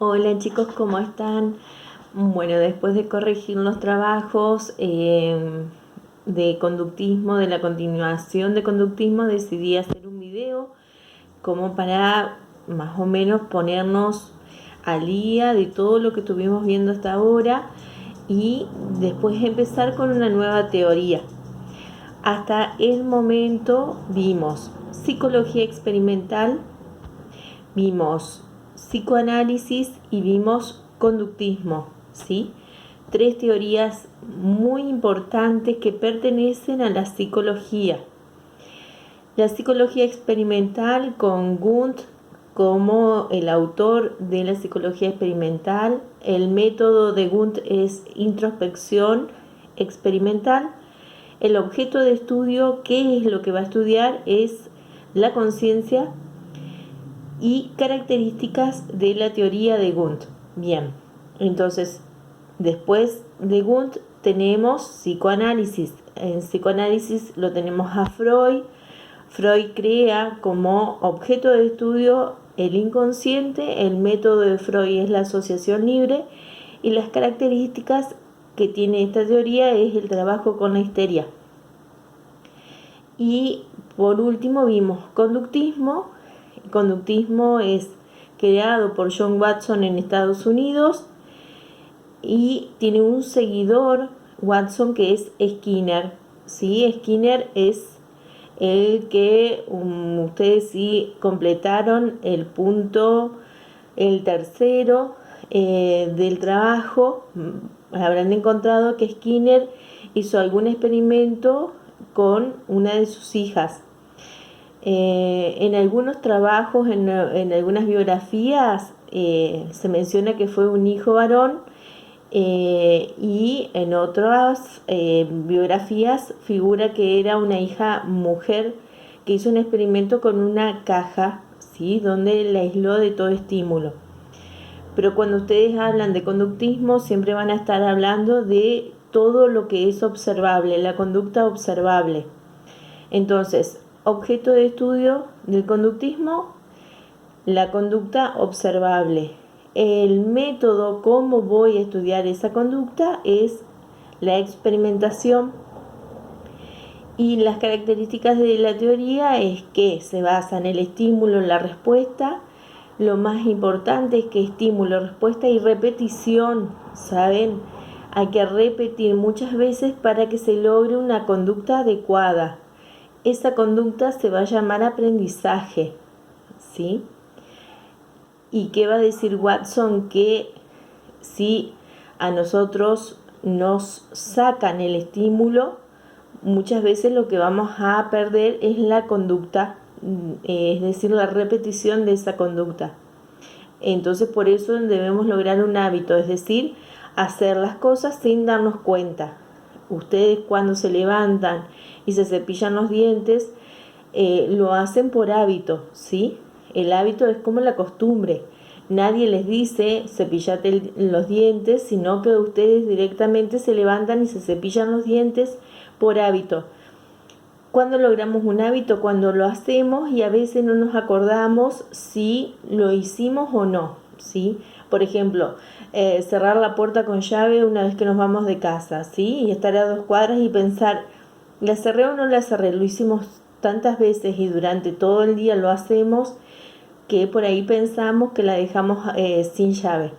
Hola chicos, ¿cómo están? Bueno, después de corregir los trabajos de conductismo, de la continuación de conductismo, decidí hacer un video como para más o menos ponernos al día de todo lo que estuvimos viendo hasta ahora y después empezar con una nueva teoría. Hasta el momento vimos psicología experimental, vimos psicoanálisis y vimos conductismo, ¿sí? Tres teorías muy importantes que pertenecen a la psicología. La psicología experimental con Wundt como el autor de la psicología experimental. El método de Wundt es introspección experimental. El objeto de estudio, ¿qué es lo que va a estudiar? Es la conciencia y características de la teoría de Wundt. Bien, entonces después de Wundt tenemos psicoanálisis. En psicoanálisis lo tenemos a Freud. Freud crea como objeto de estudio el inconsciente. El método de Freud es la asociación libre y las características que tiene esta teoría es el trabajo con la histeria. Y por último vimos conductismo. El conductismo es creado por John Watson en Estados Unidos y tiene un seguidor, Watson, que es Skinner. ¿Sí? Skinner es el que ustedes sí completaron el punto, el tercero del trabajo. Habrán encontrado que Skinner hizo algún experimento con una de sus hijas. En algunos trabajos, en algunas biografías, se menciona que fue un hijo varón y en otras biografías figura que era una hija mujer que hizo un experimento con una caja, ¿sí? Donde la aisló de todo estímulo. Pero cuando ustedes hablan de conductismo siempre van a estar hablando de todo lo que es observable, la conducta observable. Entonces, objeto de estudio del conductismo, la conducta observable. El método, cómo voy a estudiar esa conducta, es la experimentación. Y las características de la teoría es que se basa en el estímulo, en la respuesta. Lo más importante es que estímulo, respuesta y repetición, ¿saben? Hay que repetir muchas veces para que se logre una conducta adecuada. Esa conducta se va a llamar aprendizaje, ¿sí? ¿Y qué va a decir Watson? Que si a nosotros nos sacan el estímulo, muchas veces lo que vamos a perder es la conducta, es decir, la repetición de esa conducta. Entonces por eso debemos lograr un hábito, es decir, hacer las cosas sin darnos cuenta. Ustedes cuando se levantan y se cepillan los dientes, lo hacen por hábito, ¿sí? El hábito es como la costumbre. Nadie les dice cepillate los dientes, sino que ustedes directamente se levantan y se cepillan los dientes por hábito. ¿Cuándo logramos un hábito? Cuando lo hacemos y a veces no nos acordamos si lo hicimos o no, ¿sí? Por ejemplo, cerrar la puerta con llave una vez que nos vamos de casa, ¿sí? Y estar a 2 cuadras y pensar, ¿la cerré o no la cerré? Lo hicimos tantas veces y durante todo el día lo hacemos que por ahí pensamos que la dejamos sin llave.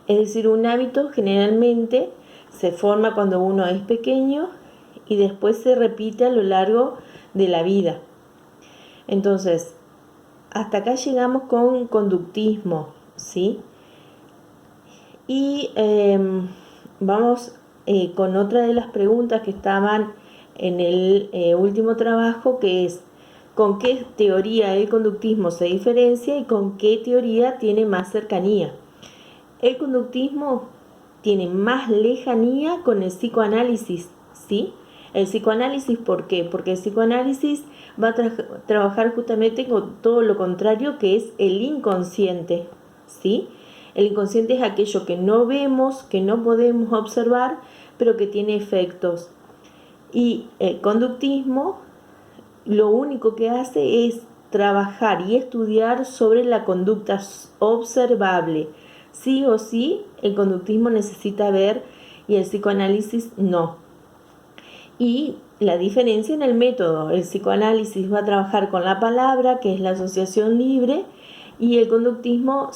Es decir, un hábito generalmente se forma cuando uno es pequeño y después se repite a lo largo de la vida. Entonces, hasta acá llegamos con conductismo, ¿sí? Y vamos con otra de las preguntas que estaban en el último trabajo, que es ¿con qué teoría el conductismo se diferencia y con qué teoría tiene más cercanía? El conductismo tiene más lejanía con el psicoanálisis, ¿sí? El psicoanálisis, ¿por qué? Porque el psicoanálisis va a trabajar justamente con todo lo contrario, que es el inconsciente, ¿sí? El inconsciente es aquello que no vemos, que no podemos observar, pero que tiene efectos. Y el conductismo lo único que hace es trabajar y estudiar sobre la conducta observable. Sí o sí, el conductismo necesita ver y el psicoanálisis no. Y la diferencia en el método: el psicoanálisis va a trabajar con la palabra, que es la asociación libre, y el conductismo